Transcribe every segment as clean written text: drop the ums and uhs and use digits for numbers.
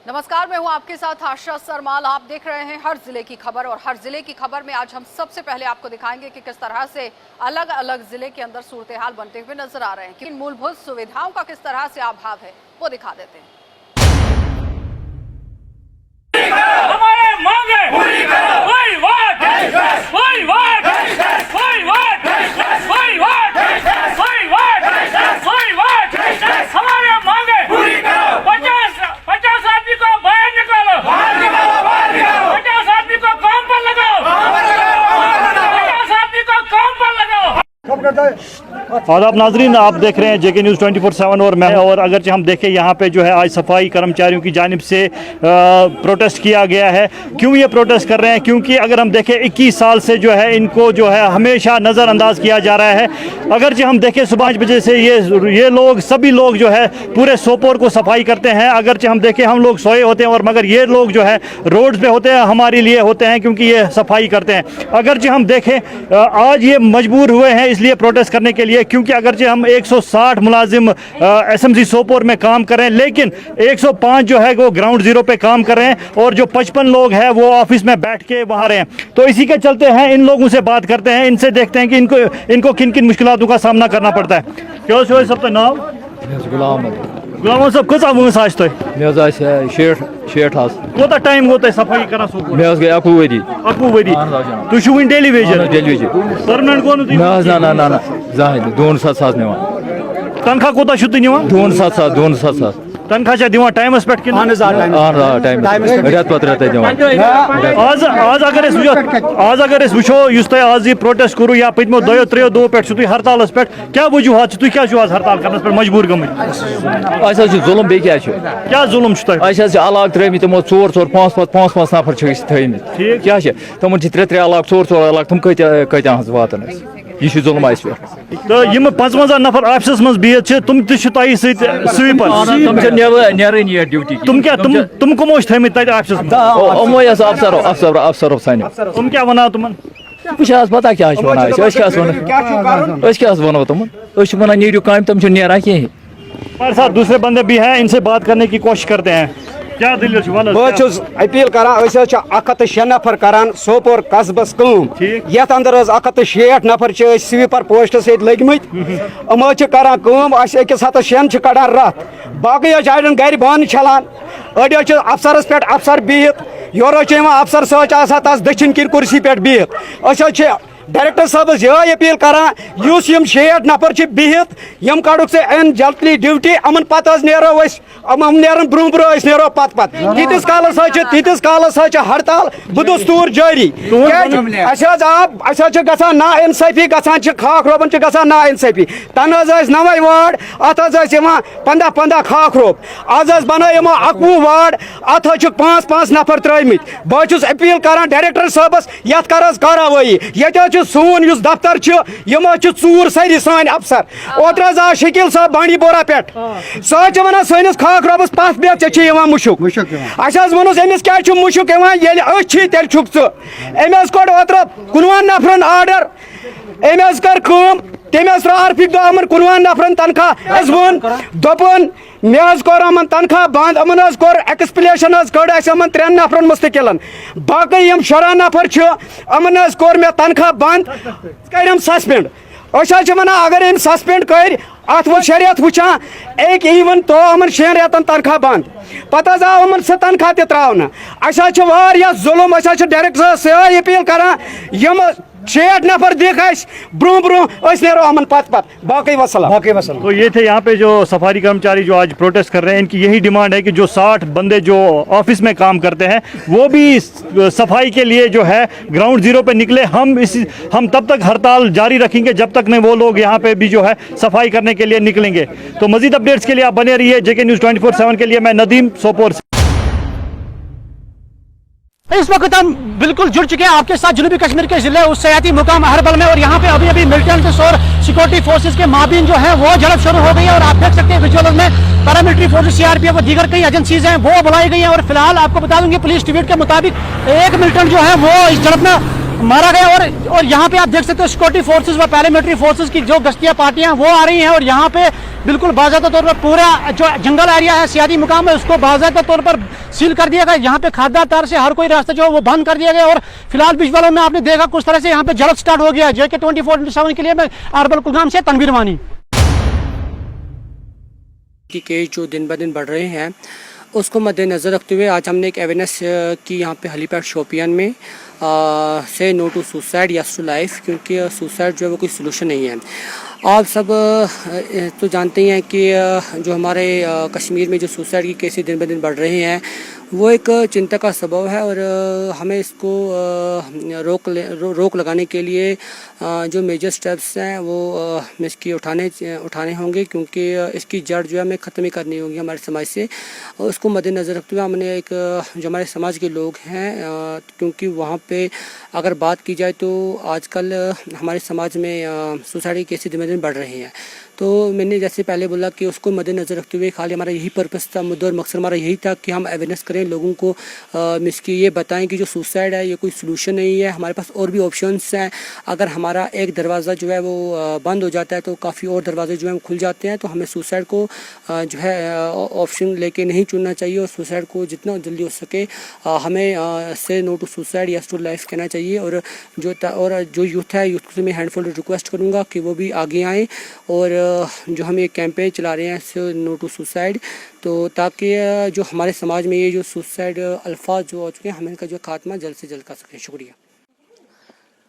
नमस्कार, मैं हूं आपके साथ आशा सरमाल। आप देख रहे हैं हर जिले की खबर, और हर जिले की खबर में आज हम सबसे पहले आपको दिखाएंगे कि किस तरह से अलग अलग जिले के अंदर सूरत हाल बनते हुए नजर आ रहे हैं। कि मूलभूत सुविधाओं का किस तरह से अभाव है वो दिखा देते हैं। हमारे मांगे पूरी करो, वही वोट, वही वोट, वही वोट, वही वोट, वही वोट, वही वोट, हमारे मांगे पूरी करो। 50 आदमी को बाहर निकालो, 50 आदमी को काम पर लगाओ, 50 आदमी को काम पर लगाओ। आदाब नाजरीन, आप देख रहे हैं जेके न्यूज़ 24/7 और मैं। और अगर हम देखें यहाँ पे जो है आज सफाई कर्मचारियों की जानिब से प्रोटेस्ट किया गया है। क्यों ये प्रोटेस्ट कर रहे हैं? क्योंकि अगर हम देखें 21 साल से जो है इनको जो है हमेशा नज़रअंदाज किया जा रहा है। अगर हम देखें सुबह 5 बजे से ये लोग सभी लोग जो है पूरे सोपोर को सफाई करते हैं। अगर हम देखें हम लोग सोए होते हैं, और मगर ये लोग जो है रोड पे होते हैं, हमारे लिए होते हैं क्योंकि ये सफाई करते हैं। अगर हम देखें आज ये मजबूर हुए हैं इसलिए प्रोटेस्ट करने के लिए, क्योंकि अगर हम 160 मुलाजिम एसएमसी सोपोर में काम कर रहे हैं, लेकिन 105 जो है वो ग्राउंड जीरो पे काम कर रहे हैं, और जो 55 लोग हैं वो ऑफिस में बैठ के वहाँ रहे हैं। तो इसी के चलते हैं इन लोगों से बात करते हैं, इनसे देखते हैं कि इनको किन किन मुश्किलातों का सामना करना पड़ता है। क्या सब नाम गुलाम साहब कस आज तुम शेठ कोता टाइम गो तुम सफाई कर अकु वरी तुम डेली वेज परमानेंट गो ना जहां 2-7 निवान तनख्वाह कोता 2-7 तनख्वाह दिवान टाइमस पे टाइम रेत पत रेत दिवान आज अगर वो आज ये प्रोटेस्ट करूँ या पत्मो 2-3 दो पे हड़ताल पे क्या वजूहत क्या आज हड़ताल करने पे मजबूर गमत जुलम बे क्या जुलम अलग त्रमित तमो 4-4 5-5 नफर थमित क्या तमन 3 अलग 4 अलग तुम कत्या वातन यह जुलम पे तो यम 55 नफर ऑफिस मज बिहत तुम तही स्वीपर ड्यूटी तुम क्या तुम कमो थमित ऑफिस अफसर सन तुम क्या वना तुमन बस पता क्या वनो तुम वन नीरू काम तुम नीरा कहें। हमारे साथ दूसरे बंदे भी हैं, इनसे बात करने की कोशिश करते हैं। क्या दलील बहुत अपील करान 106 नफर करान सोपोर कस्बस ये अंदर 160 नफर स्वीपर पोस्टस लगमत हम करान अकिस हतस 6 कड़ान रथ बाकी अड़न गर बान छलान अड़ अफसरस पे अफसर बिहत योर अफसर सच तस दक्षिण किन कुर्सी पे बिहत डायरेक्टर साहब यह अपील करान 60 नफर बिहत यम कड़ुक से एन जल्दी ड्यूटी अमन पत नेरन ब्रो नो पत तीस कालस हड़ताल बदस्तूर जारी गसान ना इंसाफी गसान खाक रोबन गसान ना इंसाफी तन 9 वार्ड अत 15 खाक रोब आज बन 11 वार्ड अत 5 नफर त्रमित बहुत अपील करान डायरेक्टर साहबस ये कर कार्रवाई ये सोन दफ्तर चूर सारी सान अफसर ओतर आ शकील साहब बांडी पोरा पे सह वन सैनिस खाक रोबस पथ बेत चे मुशुक वोस अमिस क्या मुशुक तेल छुक अमिस कोड़ ओतर 19 नफरन आर्डर अमिस कर तमिस आरफिक दह 19 नफरन तनख्वाह वो दोपन मे कोर अमन तनख्वाह बंद अमन कोर एक्सप्लेशन कड़ 3 नफरन मुस्तकिलन बाकी 16 नफर अमन कोर मे तनख्वाह बंद कर सस्पेंड वन अगर अम सस्पेंड कर अत वो शरियत वुचान एक इवन तो अमन 6 रेतन तनख्वाह बंद पता आव अमन सह तनख्वाह त्रावन जुलम डायरेक्टर से अपील करान 60 नफर दिख ब्रो नेरो अमन पत बाकी वसलाम। तो ये थे यहाँ पे जो सफारी कर्मचारी जो आज प्रोटेस्ट कर रहे हैं। इनकी यही डिमांड है कि जो 60 बंदे जो ऑफिस में काम करते हैं वो भी सफाई के लिए जो है ग्राउंड जीरो पे निकले। हम तब तक हड़ताल जारी रखेंगे जब तक नहीं वो लोग यहाँ पे भी जो है सफाई करने के लिए निकलेंगे। तो मजीद अपडेट्स के लिए आप बने रहिए जेके न्यूज़ 24/7 के लिए। मैं नदीम सोपोर से। इस वक्त हम बिल्कुल जुड़ चुके हैं आपके साथ जुनूबी कश्मीर के जिले उस सयाती मुकाम अहरबल में, और यहाँ पे अभी मिलिटेंट्स और सिक्योरिटी फोर्सेस के माबीन जो है वो झड़प शुरू हो गई है। और आप देख सकते हैं विजुअल में पैरामिलिट्री फोर्सेस सीआरपीएफ और दीगर कई एजेंसीज हैं वो बुलाई गई हैं। और फिलहाल आपको बता दूंगी पुलिस ट्वीट के मुताबिक एक मिलिटेंट जो है वो इस झड़प में मारा गया। और यहाँ पे आप देख सकते हो सिक्योरिटी फोर्सेस व पैरामिलिट्री फोर्सेस की जो गश्तिया पार्टियां वो आ रही हैं और यहाँ पे बिल्कुल बाज़ाब्ता तौर पर पूरा जो जंगल एरिया है, सियाती मुकाम है, उसको बाज़ाब्ता तौर पर सील कर दिया गया। यहाँ पे खाद्यान्न तार से हर कोई रास्ता जो है वो बंद कर दिया गया। और फिलहाल विजुअलों में आपने देखा कुछ तरह से यहाँ पे जलद स्टार्ट हो गया है। JK 24/7 के लिए मैं अरबल कुलगाम से तनवीर वानी। की केस जो दिन ब दिन बढ़ रहे हैं उसको मद्देनज़र रखते हुए आज हमने एक अवेयरनेस की यहाँ पे हेलीपैड शोपियान में से no to suicide yes to life, क्योंकि सुसाइड जो है वो कोई सलूशन नहीं है। आप सब तो जानते ही हैं कि जो हमारे कश्मीर में जो सुसाइड की केसेस दिन ब दिन बढ़ रहे हैं वो एक चिंता का सबब है और हमें इसको रोक लगाने के लिए जो मेजर स्टेप्स हैं वो इसकी उठाने होंगे, क्योंकि इसकी जड़ जो है हमें ख़त्म ही करनी होगी हमारे समाज से। और उसको मद्देनज़र रखते हुए हमने एक जो हमारे समाज के लोग हैं, क्योंकि वहाँ पे अगर बात की जाए तो आजकल हमारे समाज में सुसाइड के केसेस दिन ब दिन बढ़ रहे हैं। तो मैंने जैसे पहले बोला कि उसको मद्देनज़र रखते हुए खाली हमारा यही पर्पस था, मुद्दा और मकसद हमारा यही था कि हम अवेयरनेस करें लोगों को, इसकी ये बताएं कि जो सुसाइड है ये कोई सलूशन नहीं है, हमारे पास और भी ऑप्शंस हैं। अगर हमारा एक दरवाज़ा जो है वो बंद हो जाता है तो काफ़ी और दरवाजे जो हैं खुल जाते हैं। तो हमें सुसाइड को जो है ऑप्शन लेके नहीं चुनना चाहिए और सुसाइड को जितना जल्दी हो सके हमें से no to suicide yes to life कहना चाहिए। और जो यूथ है, यूथ से मैं हैंडफुल रिक्वेस्ट करूँगा कि वो भी आगे आएँ और जो हम ये कैंपेन चला रहे हैं नो टू सुसाइड, तो ताकि जो हमारे समाज में ये जो सुसाइड अल्फाज जो हो चुके हैं हम इनका जो खात्मा जल्द से जल्द कर सकें। शुक्रिया।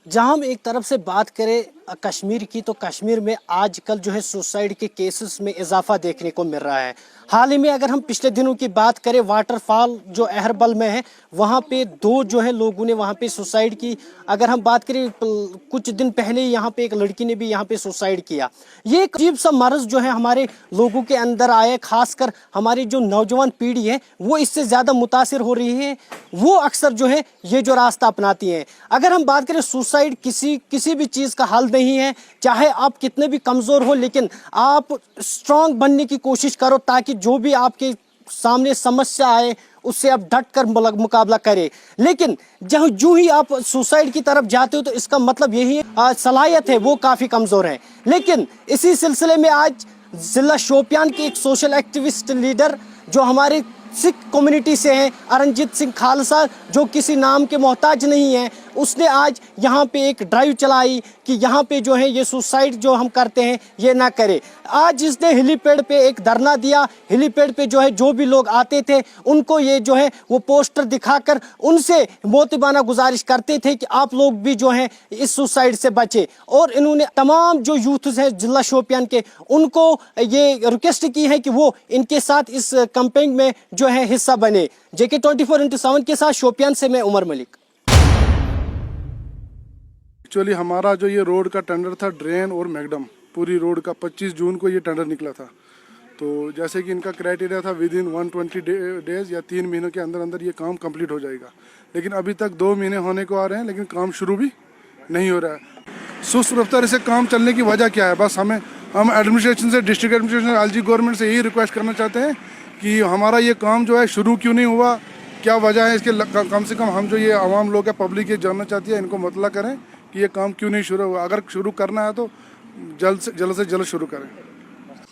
जहां हम एक तरफ से बात करें कश्मीर की, तो कश्मीर में आजकल जो है सुसाइड के केसेस में इजाफा देखने को मिल रहा है। हाल ही में अगर हम पिछले दिनों की बात करें, वाटरफॉल जो अहरबल में है वहाँ पे 2 जो है लोगों ने वहाँ पे सुसाइड की। अगर हम बात करें कुछ दिन पहले यहाँ पे एक लड़की ने भी यहाँ पे सुसाइड किया। ये एक अजीब सा मर्ज जो है हमारे लोगों के अंदर आया, खासकर हमारी जो नौजवान पीढ़ी है वो इससे ज़्यादा मुतासिर हो रही है। वो अक्सर जो है ये जो रास्ता अपनाती है। अगर हम बात करें सुसाइड किसी भी चीज़ का हल नहीं है, चाहे आप कितने भी कमज़ोर हो, लेकिन आप स्ट्रांग बनने की कोशिश करो ताकि जो भी आपके सामने समस्या आए उससे आप डट कर मुकाबला करें। लेकिन जो ही आप सुसाइड की तरफ जाते हो तो इसका मतलब यही है सलाहियत है वो काफ़ी कमज़ोर है। लेकिन इसी सिलसिले में आज ज़िला शोपियान के एक सोशल एक्टिविस्ट लीडर जो हमारे सिख कम्युनिटी से हैं, अरनजीत सिंह खालसा, जो किसी नाम के मोहताज नहीं है, उसने आज यहाँ पे एक ड्राइव चलाई कि यहाँ पे जो है ये सुसाइड जो हम करते हैं ये ना करें। आज इसने हेलीपैड पे एक धरना दिया। हेलीपैड पे जो है जो भी लोग आते थे उनको ये जो है वो पोस्टर दिखाकर उनसे मोतिबाना गुजारिश करते थे कि आप लोग भी जो है इस सुसाइड से बचे। और इन्होंने तमाम जो यूथ हैं जिला शोपियान के उनको ये रिक्वेस्ट की है कि वो इनके साथ इस कैंपेन में जो है हिस्सा बने। JK 24/7 के साथ शोपियान से मैं उमर मलिक। एक्चुअली हमारा जो ये रोड का टेंडर था ड्रेन और मैकडम पूरी रोड का 25 जून को ये टेंडर निकला था। तो जैसे कि इनका क्राइटेरिया था विद इन 120 डेज या 3 महीनों के अंदर अंदर ये काम कंप्लीट हो जाएगा, लेकिन अभी तक 2 महीने होने को आ रहे हैं लेकिन काम शुरू भी नहीं हो रहा है। सुस्त रफ्तार से काम चलने की वजह क्या है? बस हम एडमिनिस्ट्रेशन से, डिस्ट्रिक्ट एडमिनिस्ट्रेशन, LG गवर्नमेंट से यही रिक्वेस्ट करना चाहते हैं कि हमारा ये काम जो है शुरू क्यों नहीं हुआ, क्या वजह है इसके। कम से कम हम जो ये आवाम लोग हैं, पब्लिक ये जानना चाहती है, इनको मतला करें कि ये काम क्यों नहीं शुरू हुआ। अगर शुरू करना है तो जल्द से जल्द शुरू करें।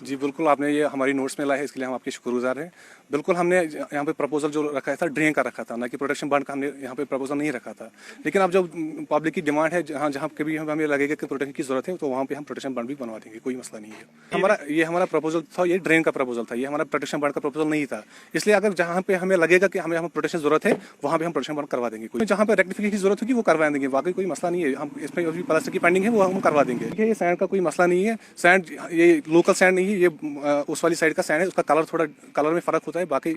जी बिल्कुल, आपने ये हमारी नोट्स में लाया है, इसके लिए हम आपके शुक्रगुजार हैं। बिल्कुल, हमने यहाँ पे प्रपोजल जो रखा था ड्रेन का रखा था, ना कि प्रोटेक्शन बंड का हमने यहाँ पे प्रपोजल नहीं रखा था। लेकिन अब जब पब्लिक की डिमांड है, जहाँ कभी हमें लगेगा कि प्रोटेक्शन की जरूरत है तो वहाँ पे हम प्रोटेक्शन बंड भी बनवा देंगे, कोई मसला नहीं है। हमारा प्रपोजल था, ये ड्रेन का प्रपोजल था, ये हमारा प्रोटेक्शन बंड का प्रपोजल नहीं था। इसलिए अगर जहाँ पे हमें लगेगा कि हमें प्रोटेक्शन जरूरत है वहाँ पे हम प्रोटेक्शन बंड करवा देंगे। कोई जहाँ पे रेक्टिफिकेशन की जरूरत होगी वो करवा देंगे, बाकी कोई मसला नहीं है। हम इसमें अभी प्लास्टर की पेंडिंग है वो हम करवा देंगे। ये सैंड का कोई मसला नहीं है, सैंड ये लोकल सैंड नहीं है, ये उस वाली साइड का सैंड है, उसका कलर में फर्क होता है, बाकी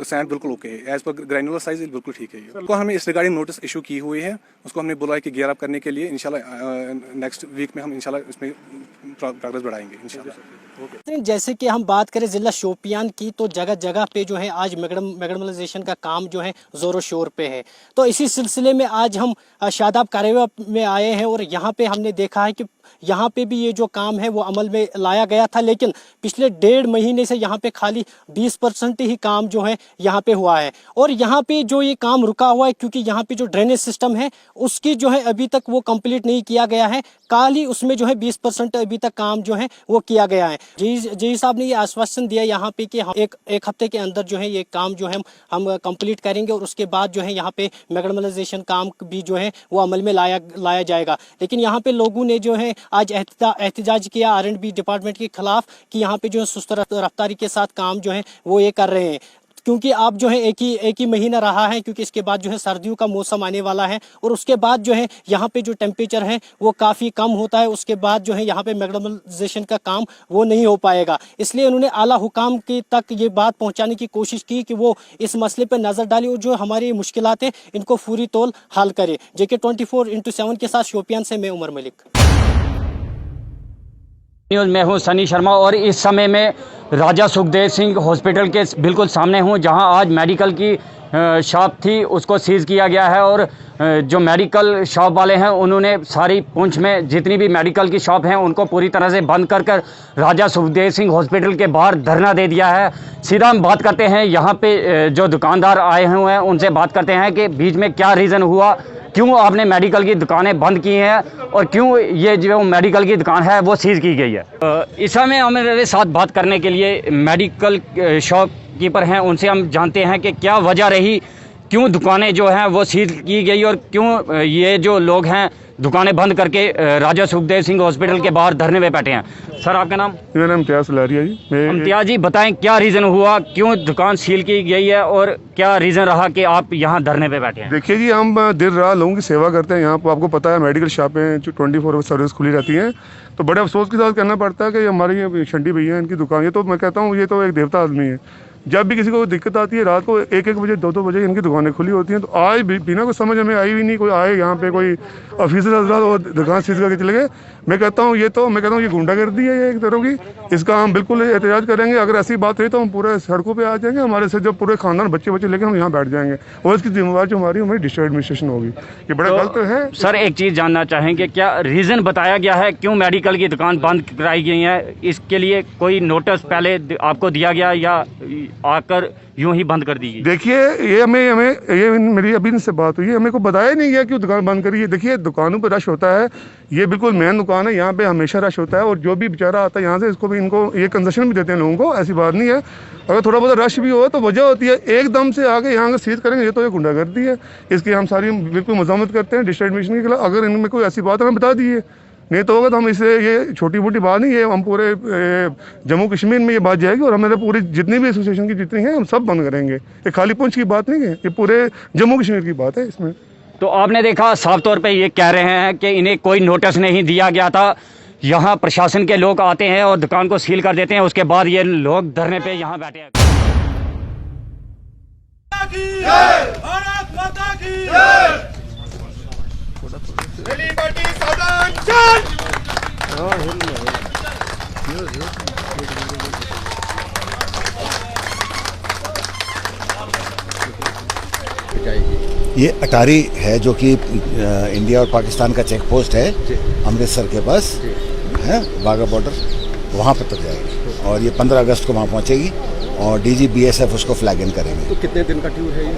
सैंड बिल्कुल ओके है। एज पर ग्रैनुलर साइज बिल्कुल ठीक है। तो हमें इस रिगार्डिंग नोटिस इशू की हुई है, उसको हमने बोला है कि गियर अप करने के लिए इंशाल्लाह नेक्स्ट वीक में हम इंशाल्लाह इसमें प्रोग्रेस बढ़ाएंगे इंशाल्लाह। जैसे कि हम बात करें जिला शोपियान की, तो जगह जगह पे जो है आज मैगडमलाइजेशन का काम जो है जोरों शोर पे है। तो इसी सिलसिले में आज हम शादाब कारेवा में आए हैं और यहाँ पे हमने देखा है कि यहाँ पे भी ये जो काम है वो अमल में लाया गया था, लेकिन पिछले 1.5 महीने से यहाँ पे खाली 20% ही काम जो है यहाँ पे हुआ है। और यहाँ पे जो ये काम रुका हुआ है क्योंकि यहाँ पे जो ड्रेनेज सिस्टम है उसकी जो है अभी तक वो कंप्लीट नहीं किया गया है, खाली उसमें जो है 20% अभी तक काम जो है वो किया गया है। जी साहब ने ये आश्वासन दिया यहाँ पे कि हम एक हफ्ते के अंदर जो है ये काम जो है हम कंप्लीट करेंगे और उसके बाद जो है यहाँ पे मैग्नेटाइजेशन काम भी जो है वो अमल में लाया जाएगा। लेकिन यहाँ पे लोगों ने जो है आज एहतजाज किया R&B डिपार्टमेंट के खिलाफ कि यहाँ पे जो है सुस्त रफ्तारी के साथ काम जो है वो ये कर रहे हैं, क्योंकि अब जो है एक ही महीना रहा है, क्योंकि इसके बाद जो है सर्दियों का मौसम आने वाला है और उसके बाद जो है यहाँ पे जो टेम्परेचर है वो काफ़ी कम होता है, उसके बाद जो है यहाँ पे मैग्नेटाइजेशन का काम वो नहीं हो पाएगा। इसलिए उन्होंने आला हुकाम के तक ये बात पहुँचाने की कोशिश की कि वो इस मसले पर नज़र डाले और जो हमारी मुश्किलात हैं इनको फौरी तौर हल करे। JK24/7 के साथ शोपियान से मैं उमर मलिक। न्यूज़ में हूँ सनी शर्मा और इस समय में राजा सुखदेव सिंह हॉस्पिटल के बिल्कुल सामने हूँ, जहां आज मेडिकल की शॉप थी उसको सीज़ किया गया है और जो मेडिकल शॉप वाले हैं उन्होंने सारी पुंछ में जितनी भी मेडिकल की शॉप हैं उनको पूरी तरह से बंद कर राजा सुखदेव सिंह हॉस्पिटल के बाहर धरना दे दिया है। सीधा हम बात करते हैं यहाँ पे जो दुकानदार आए हुए हैं उनसे बात करते हैं कि बीच में क्या रीज़न हुआ, क्यों आपने मेडिकल की दुकानें बंद की हैं और क्यों ये जो मेडिकल की दुकान है वो सीज़ की गई है। इस समय हमारे साथ बात करने के लिए मेडिकल शॉपकीपर हैं, उनसे हम जानते हैं कि क्या वजह रही, क्यों दुकानें जो हैं वो सीज़ की गई और क्यों ये जो लोग हैं दुकानें बंद करके राजा सुखदेव सिंह हॉस्पिटल के बाहर धरने पे बैठे हैं। सर आपका नाम? मेरा नाम इम्तियाज़ लारिया जी। इम्तियाज़ जी बताएं क्या रीज़न हुआ, क्यों दुकान सील की गई है और क्या रीज़न रहा कि आप यहाँ धरने पे बैठे हैं? देखिए जी, हम दिन रात लोगों की सेवा करते हैं यहाँ पर। आपको पता है मेडिकल शॉपें जो 24 सर्विस खुली रहती हैं, तो बड़े अफसोस के साथ कहना पड़ता है कि हमारे ये शंडी भैया इनकी दुकान, ये तो मैं कहता हूँ ये तो एक देवता आदमी है। जब भी किसी को दिक्कत आती है रात को 1-1 बजे 2-2 बजे इनकी दुकानें खुली होती हैं, तो आज बिना कुछ समझ हमें आई भी नहीं, कोई आए यहाँ पे कोई ऑफिसर और दुकान सीज करके चले गए। मैं कहता हूँ ये गुंडागर्दी है ये एक तरह की, इसका हम बिल्कुल एहतजाज करेंगे। अगर ऐसी बात रही तो हम पूरे सड़कों पे आ जाएंगे, हमारे से जो पूरे खानदान बच्चे लेके हम यहाँ बैठ जाएंगे और इसकी जिम्मेवारी जो हमारी डिस्ट्रिक्ट एडमिनिस्ट्रेशन होगी। ये बड़ा गलत है। सर एक चीज़ जानना चाहेंगे, क्या रीज़न बताया गया है क्यों मेडिकल की दुकान बंद कराई गई है? इसके लिए कोई नोटिस पहले आपको दिया गया या आकर यूं ही बंद कर दी गई? देखिए ये मेरी अभी इनसे बात हुई है, हमें को बताया नहीं गया कि दुकान बंद करी है। देखिए दुकानों पे रश होता है, ये बिल्कुल मेन दुकान है, यहाँ पे हमेशा रश होता है और जो भी बेचारा आता है यहाँ से इसको भी इनको ये कंसेशन भी देते हैं लोगों को, ऐसी बात नहीं है। अगर थोड़ा बहुत रश भी हो तो वजह होती है, एकदम से आके यहाँ का सीज करेंगे, ये तो ये गुंडागर्दी है। इसकी हम सारी बिल्कुल मजम्मत करते हैं डिस्ट्रिक्ट एडमिनिस्ट्रेशन के खिलाफ। अगर इनमें कोई ऐसी बात हमें बता दीजिए, नहीं तो होगा तो हम इसे ये छोटी मोटी बात नहीं है, हम पूरे जम्मू कश्मीर में ये बात जाएगी और हमारे पूरी जितनी भी एसोसिएशन की जितनी है हम सब बंद करेंगे। ये खाली पुंछ की बात नहीं है, ये पूरे जम्मू कश्मीर की बात है इसमें। तो आपने देखा साफ तौर पे ये कह रहे हैं कि इन्हें कोई नोटिस नहीं दिया गया था, यहाँ प्रशासन के लोग आते हैं और दुकान को सील कर देते हैं, उसके बाद ये लोग धरने पे यहाँ बैठे हैं। ये अटारी है जो कि इंडिया और पाकिस्तान का चेक पोस्ट है, अमृतसर के पास है, वाघा बॉर्डर, वहाँ पर तक जाएगी और ये 15 अगस्त को वहाँ पहुँचेगी और DG BSF उसको फ्लैग इन करेंगे। तो कितने दिन का टूर है ये?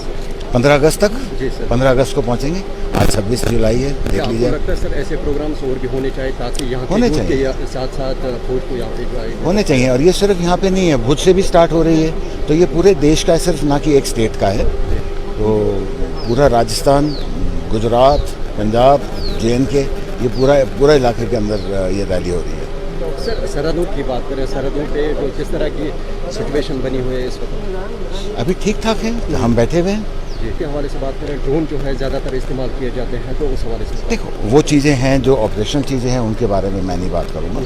15 अगस्त तक। जी सर, 15 अगस्त को पहुँचेंगे। आज 26 जुलाई है, देख लीजिए। लगता है सर ऐसे प्रोग्राम्स और भी होने चाहिए ताकि यहाँ होने चाहिए, साथ साथ फौज को यहाँ पे होने चाहिए। और ये सिर्फ यहाँ पे नहीं है, भुज से भी स्टार्ट हो रही है, तो ये पूरे देश का है, सिर्फ ना कि एक स्टेट का है। तो पूरा राजस्थान, गुजरात, पंजाब, JNK, ये पूरा इलाके के अंदर ये रैली हो रही है। सर सरहदों की बात करें, सरहदों पे जो किस तरह की सिचुएशन बनी हुई है इस वक्त? अभी ठीक ठाक है, हम बैठे हुए हैं। के हवाले से बात करें, ड्रोन जो है ज़्यादातर इस्तेमाल किए जाते हैं, तो उस हवाले से देखो वो चीज़ें हैं जो ऑपरेशनल चीज़ें हैं, उनके बारे में मैं नहीं बात करूँगा।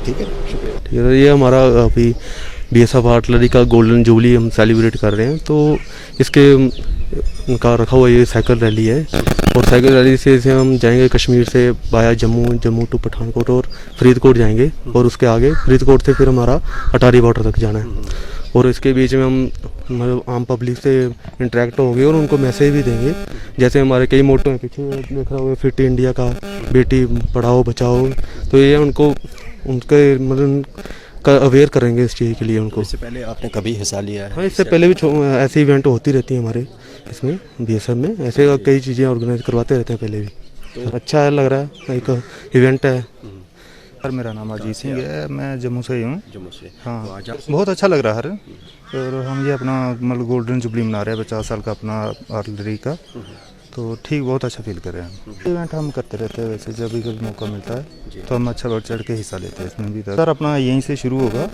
ठीक है, शुक्रिया। ठीक है, ये हमारा अभी BSF आर्टिलरी का गोल्डन जुबली हम सेलिब्रेट कर रहे हैं, तो इसके उनका रखा हुआ ये साइकिल रैली है और साइकिल रैली से हम जाएंगे कश्मीर से बाया जम्मू टू पठानकोट और फरीदकोट जाएंगे और उसके आगे फरीदकोट से फिर हमारा अटारी बॉर्डर तक जाना है। और इसके बीच में हम मतलब आम पब्लिक से इंटरेक्ट होंगे और उनको मैसेज भी देंगे, जैसे हमारे कई मोटो हैं, पीछे देख रहा होगा फिट इंडिया का, बेटी पढ़ाओ बचाओ, तो ये उनको उनके मतलब अवेयर करेंगे इस चीज़ के लिए उनको। इससे पहले आपने कभी हिस्सा लिया है? हाँ, इससे पहले भी ऐसे इवेंट होती रहती है हमारे इसमें BSF में, ऐसे कई चीज़ें ऑर्गेनाइज करवाते रहते हैं पहले भी। तो अच्छा है, लग रहा है एक इवेंट है। सर मेरा नाम अजीत सिंह है, मैं जम्मू से ही हूँ। जम्मू से? हाँ, बहुत अच्छा लग रहा है। और हम ये अपना मतलब गोल्डन जुबली मना रहे हैं, 50 साल का अपना आर्टिलरी का, तो ठीक बहुत अच्छा फील कर रहे हैं। इवेंट हम करते रहते हैं वैसे, जब भी कभी मौका मिलता है तो हम अच्छा बढ़ चढ़ के हिस्सा लेते हैं इसमें भी। सर अपना यहीं से शुरू होगा,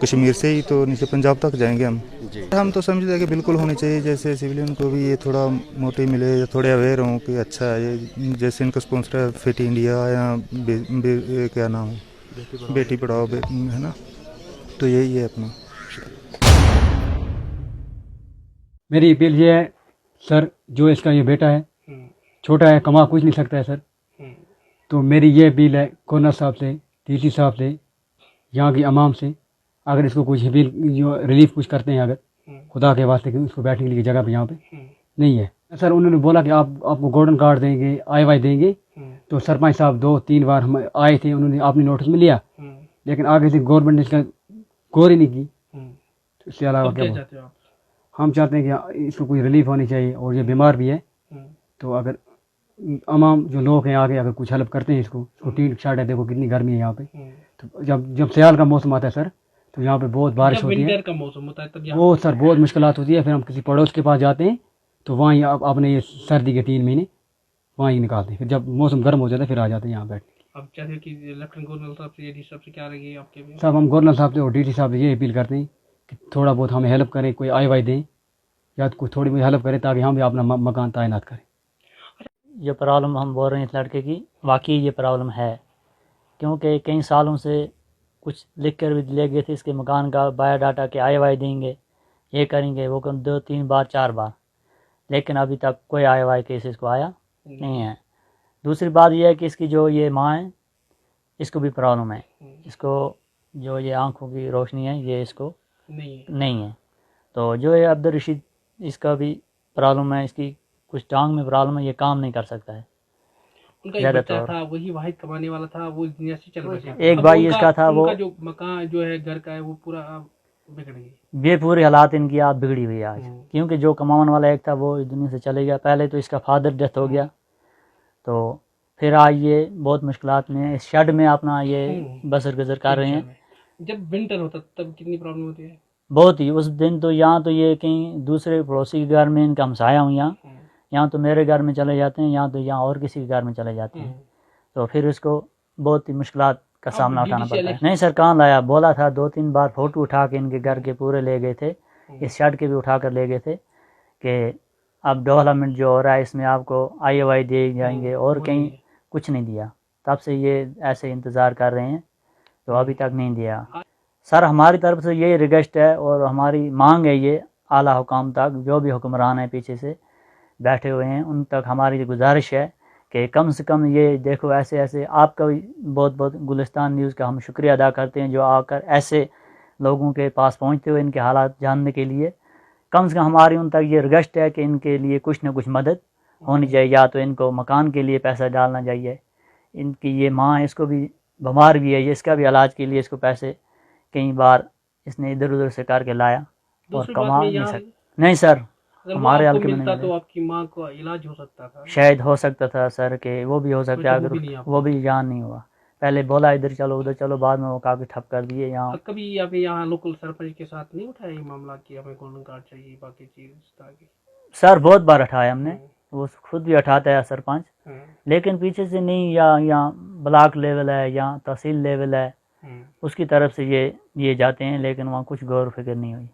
कश्मीर से ही तो नीचे पंजाब तक जाएंगे हम तो समझते हैं कि बिल्कुल होनी चाहिए, जैसे सिविलियन को भी ये थोड़ा मोटिव मिले या थोड़े अवेयर हों कि अच्छा है ये, जैसे इनका स्पॉन्सर है फिट इंडिया या क्या नाम है, बेटी पढ़ाओ है ना, तो यही है अपना। मेरी अपील ये है सर, जो इसका ये बेटा है, छोटा है, कमा कुछ नहीं सकता है सर, तो मेरी ये अपील है गवर्नर साहब से, DC साहब से, यहाँ की आवाम से, अगर इसको कुछ जो रिलीफ कुछ करते हैं, अगर खुदा के वास्ते कि उसको बैठने के लिए जगह पे यहाँ पे नहीं है सर। उन्होंने बोला कि आपको गोल्डन कार्ड देंगे, IY देंगे, तो सरपंच साहब 2-3 बार हम आए थे, उन्होंने आपने नोटिस में लिया, लेकिन आगे से गवर्नमेंट ने इसका गौर ही नहीं की। तो इसके अलावा क्या हम चाहते हैं कि इसको कोई रिलीफ होनी चाहिए, और ये बीमार भी है, तो अगर आम जो लोग हैं आगे अगर कुछ हेल्प करते हैं इसको टीन शर्ट है, देखो कितनी गर्मी है यहाँ पे, तो जब सियाल का मौसम आता है सर, तो यहाँ पे बहुत बारिश होती है, विंटर का मौसम होता है, तब वो सर बहुत मुश्किलात होती है। फिर हम किसी पड़ोस के पास जाते हैं, तो वहीं अपने ये सर्दी के 3 महीने वहीं निकालते हैं, फिर जब मौसम गर्म हो जाता है फिर आ जाते हैं यहाँ बैठने। अब चाहे कि लेफ्टिनेंट गवर्नर साहब से, AD साहब से क्या रहेगी आपके भी? साहब हम गवर्नर साहब से और DC साहब से ये अपील करते हैं कि थोड़ा बहुत हमें हेल्प करें, कोई IY दें या कोई थोड़ी बहुत हेल्प करें, ताकि हम भी अपना मकान तैनात करें। ये प्रॉब्लम हम बोल रहे हैं इस लड़के की, वाकई ये प्रॉब्लम है, क्योंकि कई सालों से कुछ लिख कर भी ले गए थे इसके मकान का बायोडाटा के IY देंगे, ये करेंगे, वो 2-3 बार 4 बार, लेकिन अभी तक कोई IY केस इसको आया नहीं है। दूसरी बात यह है कि इसकी जो ये माँ है, इसको भी प्रॉब्लम है, इसको जो ये आँखों की रोशनी है ये इसको नहीं है। तो जो है अब्दुल रशीद, इसका भी प्रॉब्लम है, इसकी कुछ टांग में प्रॉब्लम है, ये काम नहीं कर सकता है। उनका एक बच्चा था, वही वाहिद कमाने वाला था, वो इस दुनिया से चल बसा। एक भाई इसका था, वो जो मकान जो है घर का है वो पूरा बिगड़ गई। ये पूरी हालात इनकी आप बिगड़ी हुई है आज, क्योंकि जो कमाने वाला एक था वो इस दुनिया से चले गया। पहले तो इसका फादर डेथ हो गया, तो फिर आज ये बहुत मुश्किलात में इस शेड में अपना ये बसर गुजर कर रहे हैं। जब विंटर होता तब कितनी प्रॉब्लम होती है? बहुत ही। उस दिन तो यहाँ तो ये कहीं दूसरे पड़ोसी के घर में इनका हमसाया हूँ, यहाँ तो मेरे घर में चले जाते हैं, यहाँ तो यहाँ और किसी के घर में चले जाते हैं, तो फिर इसको बहुत ही मुश्किलात का सामना उठाना पड़ता है। नहीं सर, कहाँ लाया, बोला था 2-3 बार फ़ोटो उठा के इनके घर के पूरे ले गए थे, इस शेड के भी उठा कर ले गए थे कि अब डेवलपमेंट जो हो रहा है इसमें आपको IY दे जाएंगे, और कहीं कुछ नहीं दिया। तब से ये ऐसे इंतज़ार कर रहे हैं, तो अभी तक नहीं दिया। सर हमारी तरफ से ये रिक्वेस्ट है और हमारी मांग है, ये आला हुकाम तक, जो भी हुक्मरान है पीछे से बैठे हुए हैं, उन तक हमारी गुजारिश है कि कम से कम ये देखो, ऐसे ऐसे आपका भी बहुत बहुत गुलिस्तान न्यूज़ का हम शुक्रिया अदा करते हैं, जो आकर ऐसे लोगों के पास पहुंचते हुए इनके हालात जानने के लिए, कम से कम हमारी उन तक ये रिक्वेस्ट है कि इनके लिए कुछ न कुछ मदद होनी चाहिए। या तो इनको मकान के लिए पैसा डालना चाहिए, इनकी ये माँ, इसको भी बीमार भी है, ये इसका भी इलाज के लिए इसको पैसे कई बार इसने इधर उधर से करके लाया और कमा नहीं सकता। नहीं सर, हमारे हल्के में नहीं, तो आपकी माँ को इलाज हो सकता था, शायद हो सकता था सर, के वो भी हो सकता है, अगर वो भी जान नहीं हुआ। पहले बोला इधर चलो उधर चलो, बाद में वो काफी ठप कर दिए। यहाँ कभी आपने यहाँ लोकल सरपंच के साथ नहीं उठाया ये मामला कि हमें गोल्डन कार्ड चाहिए, बाकी चीज? सर बहुत बार उठाया हमने, वो खुद भी उठाता है सरपंच, लेकिन पीछे से नहीं, या ब्लॉक लेवल है या तहसील लेवल है, उसकी तरफ से ये जाते हैं, लेकिन वहाँ कुछ गौर फिक्र नहीं हुई।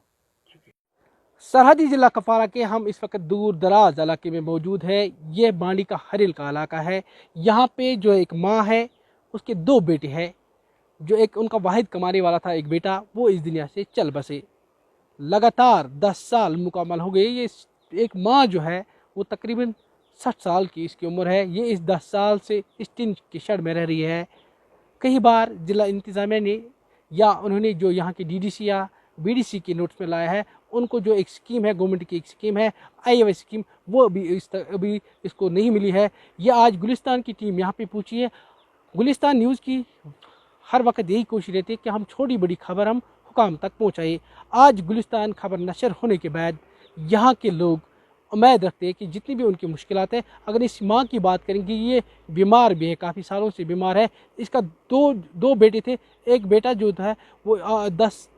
सरहदी जिला कपवारा के हम इस वक्त दूर दराज इलाके में मौजूद है। ये बांडी का हरिल का इलाका है। यहाँ पे जो एक माँ है, उसके 2 बेटे हैं, जो एक उनका वाहिद कमाने वाला था एक बेटा, वो इस दुनिया से चल बसे। लगातार 10 साल मुकम्मल हो गए। ये एक माँ जो है वो तकरीबन 60 साल की इसकी उम्र है। ये इस 10 साल से इस टिन की शेड में रह रही है। कई बार जिला इंतज़ामिया ने या उन्होंने जो यहाँ की DDC या BDC के नोट्स में लाया है, उनको जो एक स्कीम है, गवर्नमेंट की एक स्कीम है IY स्कीम, वो अभी इसको नहीं मिली है। ये आज गुलिस्तान की टीम यहाँ पे पूछी है, गुलिस्तान न्यूज़ की हर वक्त यही कोशिश रहती है कि हम छोटी बड़ी खबर हम हुकाम तक पहुँचाए। आज गुलिस्तान खबर नशर होने के बाद यहाँ के लोग उम्मीद रखते हैं कि जितनी भी उनकी मुश्किलात है, अगर इस माँ की बात करें कि ये बीमार भी है, काफ़ी सालों से बीमार है, इसका दो बेटे थे, एक बेटा जो था वो 10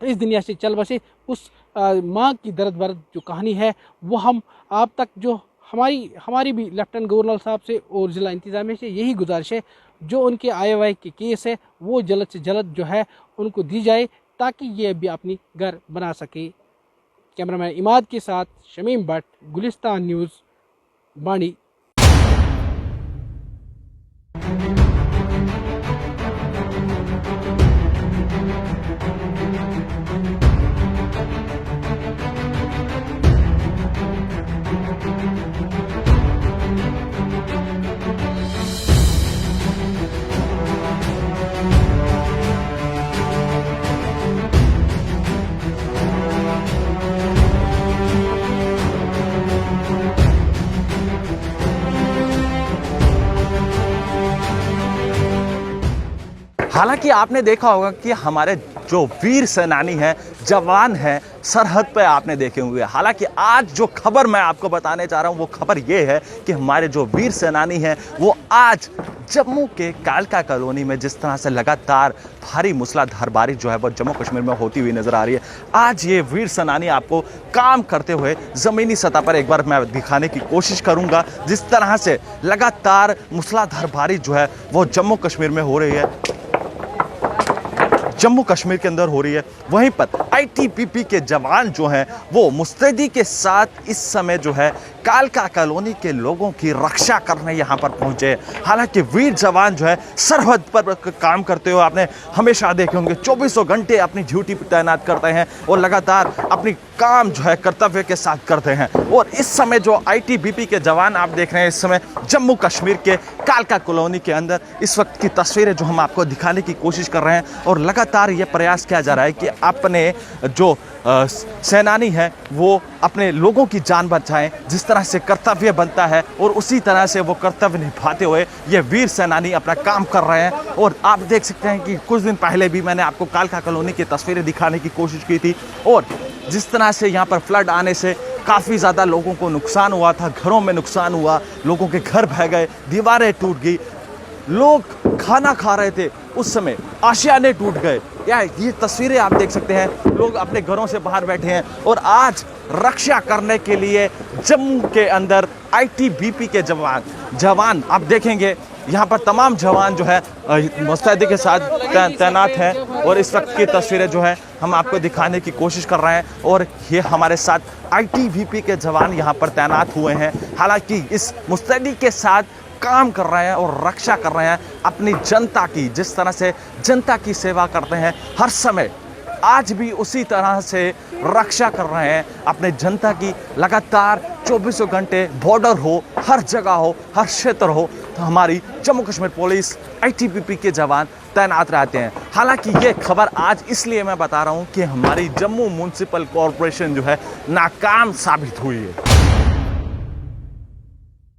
इस दुनिया से चल बसे। उस माँ की दर्द वर्द जो कहानी है वो हम आप तक, जो हमारी भी लेफ्टिनेंट गवर्नर साहब से और ज़िला इंतज़ामिया से यही गुजारिश है, जो उनके IOI के केस है वो जल्द से जल्द जो है उनको दी जाए ताकि ये भी अपनी घर बना सके। कैमरामैन इमाद के साथ शमीम भट्ट, गुलिस्तान न्यूज़, बाणी। हालांकि आपने देखा होगा कि हमारे जो वीर सेनानी हैं, जवान हैं, सरहद पे आपने देखे हुए। हालांकि आज जो खबर मैं आपको बताने जा रहा हूं वो खबर ये है कि हमारे जो वीर सेनानी हैं वो आज जम्मू के कालका कॉलोनी में जिस तरह से लगातार भारी मूसलाधार बारिश जो है वो जम्मू कश्मीर में होती हुई नजर आ रही है, आज ये वीर सेनानी आपको काम करते हुए ज़मीनी सतह पर एक बार मैं दिखाने की कोशिश करूंगा। जिस तरह से लगातार मूसलाधार बारिश जो है वो जम्मू कश्मीर में हो रही है, जम्मू कश्मीर के अंदर हो रही है, वहीं पर ITBP के जवान जो हैं वो मुस्तैदी के साथ इस समय जो है कालका कॉलोनी के लोगों की रक्षा करने यहाँ पर पहुँचे। हालांकि वीर जवान जो है सरहद पर काम करते हुए आपने हमेशा देखे होंगे, 24 घंटे अपनी ड्यूटी पर तैनात करते हैं और लगातार अपनी काम जो है कर्तव्य के साथ करते हैं। और इस समय जो ITBP के जवान आप देख रहे हैं इस समय जम्मू कश्मीर के कालका कॉलोनी के अंदर, इस वक्त की तस्वीरें जो हम आपको दिखाने की कोशिश कर रहे हैं। और लगातार ये प्रयास किया जा रहा है कि अपने जो सेनानी हैं वो अपने लोगों की जान बचाएं, जिस तरह से कर्तव्य बनता है और उसी तरह से वो कर्तव्य निभाते हुए ये वीर सेनानी अपना काम कर रहे हैं। और आप देख सकते हैं कि कुछ दिन पहले भी मैंने आपको कालका कॉलोनी की तस्वीरें दिखाने की कोशिश की थी और जिस तरह से यहाँ पर फ्लड आने से काफ़ी ज़्यादा लोगों को नुकसान हुआ था, घरों में नुकसान हुआ, लोगों के घर बह गए, दीवारें टूट गई, लोग खाना खा रहे थे उस समय आशियाने टूट गए। या ये तस्वीरें आप देख सकते हैं, लोग अपने घरों से बाहर बैठे हैं और आज रक्षा करने के लिए जम्मू के अंदर ITBP के जवान आप देखेंगे यहाँ पर तमाम जवान जो है मुस्तैदी के साथ तैनात हैं। और इस वक्त की तस्वीरें जो है हम आपको दिखाने की कोशिश कर रहे हैं और ये हमारे साथ ITBP के जवान यहाँ पर तैनात हुए हैं। हालांकि इस मुस्तैदी के साथ काम कर रहे हैं और रक्षा कर रहे हैं अपनी जनता की, जिस तरह से जनता की सेवा करते हैं हर समय, आज भी उसी तरह से रक्षा कर रहे हैं अपने जनता की। लगातार 24 घंटे बॉर्डर हो, हर जगह हो, हर क्षेत्र हो, तो हमारी जम्मू कश्मीर पुलिस ITBP के जवान तैनात रहते हैं। हालांकि ये खबर आज इसलिए मैं बता रहा हूँ कि हमारी जम्मू म्यूनसिपल कॉरपोरेशन जो है नाकाम साबित हुई है।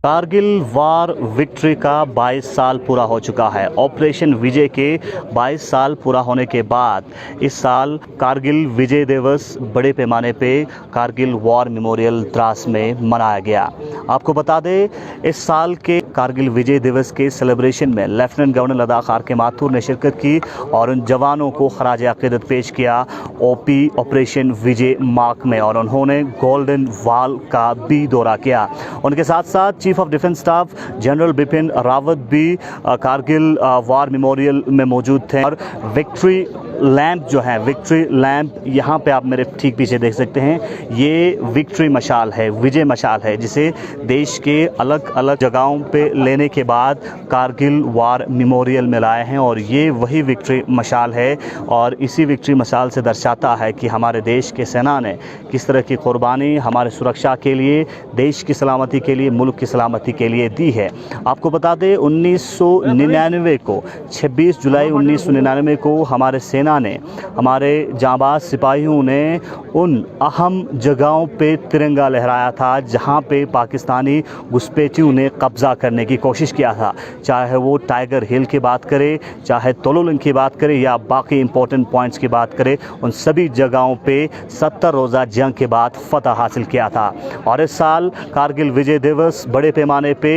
कारगिल वार विक्ट्री का 22 साल पूरा हो चुका है। ऑपरेशन विजय के 22 साल पूरा होने के बाद इस साल कारगिल विजय दिवस बड़े पैमाने पे कारगिल वॉर मेमोरियल द्रास में मनाया गया। आपको बता दें, इस साल के कारगिल विजय दिवस के सेलिब्रेशन में lieutenant governor Ladakh RK Mathur ने शिरकत की और उन जवानों को खराज अकीदत पेश किया OP ऑपरेशन विजय मार्ग में, और उन्होंने गोल्डन वॉल का भी दौरा किया। उनके साथ साथ chief of defence staff general Bipin Rawat भी कारगिल वॉर मेमोरियल में मौजूद थे। और विक्ट्री लैंप जो है, विक्ट्री लैंप यहाँ पे आप मेरे ठीक पीछे देख सकते हैं, ये विक्ट्री मशाल है, विजय मशाल है, जिसे देश के अलग अलग जगहों पे लेने के बाद कारगिल वॉर मेमोरियल में लाए हैं। और ये वही विक्ट्री मशाल है और इसी विक्ट्री मशाल से दर्शाता है कि हमारे देश के सेना ने किस तरह की कुर्बानी हमारे सुरक्षा के लिए, देश की सलामती के लिए, मुल्क की सलामती के लिए दी है। आपको बता दें 1999 को 26 जुलाई 1999 को हमारे सेना सेना ने, हमारे जांबाज सिपाहियों ने उन अहम जगहों पे तिरंगा लहराया था जहां पे पाकिस्तानी घुसपैठियों ने कब्ज़ा करने की कोशिश किया था। चाहे वो टाइगर हिल की बात करें, चाहे तोलोलिंग की बात करें या बाकी इंपॉर्टेंट पॉइंट्स की बात करें, उन सभी जगहों पे 70 रोज़ा जंग के बाद फतह हासिल किया था। और इस साल कारगिल विजय दिवस बड़े पैमाने पे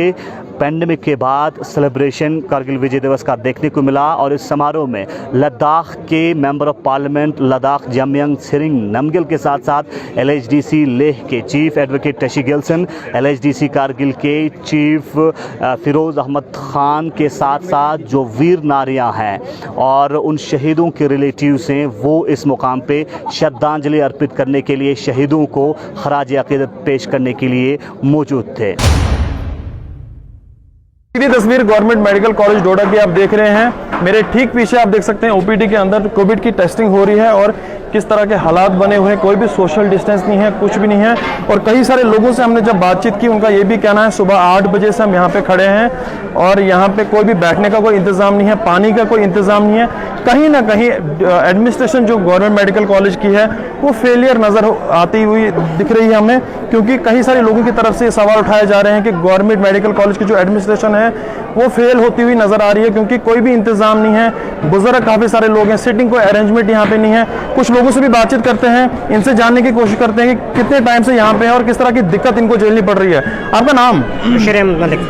पैंडमिक के बाद सेलिब्रेशन कारगिल विजय दिवस का देखने को मिला। और इस समारोह में लद्दाख के member of parliament Ladakh Jamyang Tsering Namgyal के साथ साथ LHDC लेह के chief advocate Tashi Gyalson, LHDC Kargil के चीफ फिरोज़ अहमद खान के साथ साथ जो वीर नारियां हैं और उन शहीदों के रिलेटिव्स हैं, वो इस मुकाम पे श्रद्धांजलि अर्पित करने के लिए, शहीदों को खराज अक़ीदत पेश करने के लिए मौजूद थे। ये तस्वीर गवर्नमेंट मेडिकल कॉलेज डोडा की आप देख रहे हैं। मेरे ठीक पीछे आप देख सकते हैं OPD के अंदर कोविड की टेस्टिंग हो रही है और किस तरह के हालात बने हुए हैं। कोई भी सोशल डिस्टेंस नहीं है, कुछ भी नहीं है। और कई सारे लोगों से हमने जब बातचीत की, उनका ये भी कहना है सुबह 8 बजे से हम यहाँ पे खड़े हैं और यहाँ पे कोई भी बैठने का कोई इंतजाम नहीं है, पानी का कोई इंतजाम नहीं है। कहीं ना कहीं एडमिनिस्ट्रेशन जो गवर्नमेंट मेडिकल कॉलेज की है वो फेलियर नजर आती हुई दिख रही है हमें, क्योंकि कई सारे लोगों की तरफ से सवाल उठाए जा रहे हैं कि गवर्नमेंट मेडिकल कॉलेज की जो एडमिनिस्ट्रेशन है वो फेल होती हुई नजर आ रही है, क्योंकि कोई भी इंतजाम नहीं है। बुजुर्ग काफी सारे लोग हैं, सिटिंग कोई अरेंजमेंट यहाँ पे नहीं है। कुछ लोगों से भी बातचीत करते हैं, इनसे जानने की कोशिश करते हैं कि कितने टाइम से यहाँ पे है और किस तरह की दिक्कत इनको झेलनी पड़ रही है। आपका नाम? बशीर मलिक।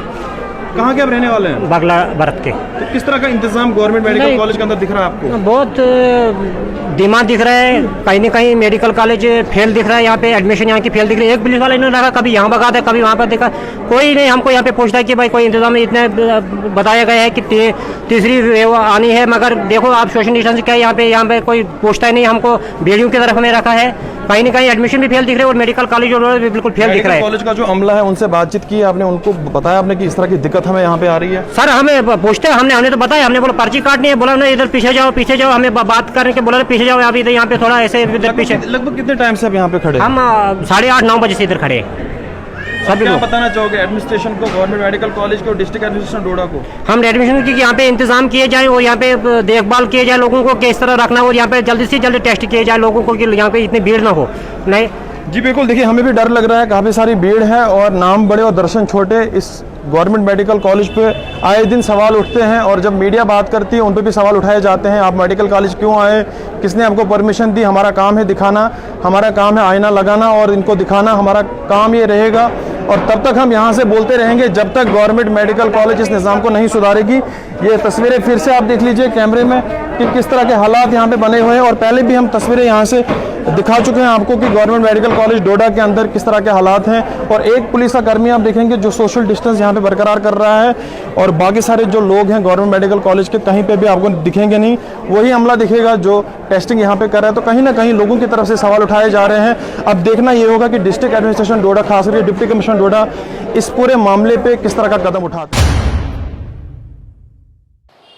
कहाँ के आप रहने वाले हैं? बागला भारत के। तो किस तरह का इंतजाम गवर्नमेंट मेडिकल कॉलेज के अंदर दिख रहा है आपको? बहुत डिमांड दिख रहा है, कहीं ना कहीं मेडिकल कॉलेज फेल दिख रहा है। यहाँ पे एडमिशन यहाँ की फेल दिख रही है। एक पुलिस वाला इन्होंने रखा, कभी यहाँ भगा था, कभी वहाँ पर देखा, कोई नहीं हमको यहाँ पे पूछता है कि भाई कोई इंतजाम। इतने बताया गया है कि तीसरी वेव आनी है, मगर देखो आप सोशल डिस्टेंस क्या है, यहाँ पे कोई पूछता ही नहीं हमको। बेड़ियों की तरफ हमें रखा है, कहीं ना कहीं एडमिशन भी फेल दिख रहा है और मेडिकल कॉलेज भी बिल्कुल फेल दिख रहा है। कॉलेज का जो अमला है उनसे बातचीत की आपने, उनको बताया आपने कि इस तरह की दिक्कत हमें यहाँ पे आ रही है? सर हमें पूछते हैं, हमने तो बताया, हमने बोला पर्ची काटनी है, बोला ना इधर पीछे जाओ, हमें बात करने के बोला पीछे जाओ, अभी यहाँ पे थोड़ा ऐसे इधर पीछे। लगभग कितने टाइम से आप यहाँ पे खड़े? हम 8:30-9 बजे से इधर खड़े हैं। क्या बताना चाहोगे एडमिनिस्ट्रेशन को, गवर्नमेंट मेडिकल कॉलेज को, डिस्ट्रिक्ट एडमिनिस्ट्रेशन डोडा को? हम एडमिशन की यहाँ पे इंतजाम किए जाए और यहाँ पे देखभाल किए जाए, लोगों को किस तरह रखना और यहाँ पे जल्दी से जल्दी टेस्ट किए जाए लोगों को, कि यहाँ पे इतनी भीड़ ना हो। नहीं जी बिल्कुल, देखिए हमें भी डर लग रहा है, काफ़ी सारी भीड़ है और नाम बड़े और दर्शन छोटे। इस गवर्नमेंट मेडिकल कॉलेज पे आए दिन सवाल उठते हैं और जब मीडिया बात करती है उन पे भी सवाल उठाए जाते हैं। आप मेडिकल कॉलेज क्यों आए, किसने आपको परमिशन दी? हमारा काम है दिखाना, हमारा काम है आईना लगाना और इनको दिखाना, हमारा काम ये रहेगा। और तब तक हम यहाँ से बोलते रहेंगे जब तक गवर्नमेंट मेडिकल कॉलेज इस निज़ाम को नहीं सुधारेगी। ये तस्वीरें फिर से आप देख लीजिए कैमरे में कि किस तरह के हालात यहाँ पे बने हुए हैं, और पहले भी हम तस्वीरें यहाँ से दिखा चुके हैं आपको कि गवर्नमेंट मेडिकल कॉलेज डोडा के अंदर किस तरह के हालात हैं। और एक पुलिस का कर्मी आप देखेंगे जो सोशल डिस्टेंस यहाँ पे बरकरार कर रहा है, और बाकी सारे जो लोग हैं गवर्नमेंट मेडिकल कॉलेज के कहीं पे भी आपको दिखेंगे नहीं, वही अमला दिखेगा जो टेस्टिंग यहाँ पे कर रहा है। तो कहीं ना कहीं लोगों की तरफ से सवाल उठाए जा रहे हैं। अब देखना ये होगा कि डिस्ट्रिक्ट एडमिनिस्ट्रेशन डोडा, खास करके डिप्टी कमिश्नर डोडा, इस पूरे मामले पे किस तरह का कदम उठाते हैं।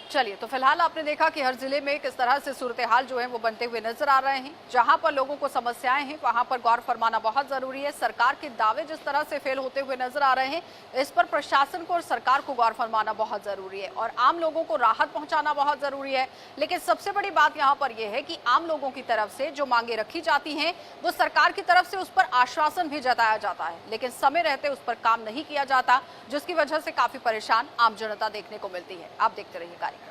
चलिए, तो फिलहाल आपने देखा कि हर जिले में किस तरह से सूरत हाल जो है वो बनते हुए नजर आ रहे हैं। जहां पर लोगों को समस्याएं हैं वहां पर गौर फरमाना बहुत जरूरी है। सरकार के दावे जिस तरह से फेल होते हुए नजर आ रहे हैं, इस पर प्रशासन को और सरकार को गौर फरमाना बहुत जरूरी है और आम लोगों को राहत पहुंचाना बहुत जरूरी है। लेकिन सबसे बड़ी बात यहाँ पर यह है कि आम लोगों की तरफ से जो मांगे रखी जाती हैं वो सरकार की तरफ से उस पर आश्वासन भी जताया जाता है, लेकिन समय रहते उस पर काम नहीं किया जाता, जिसकी वजह से काफी परेशान आम जनता देखने को मिलती है। आप देखते रहिए कार्यक्रम।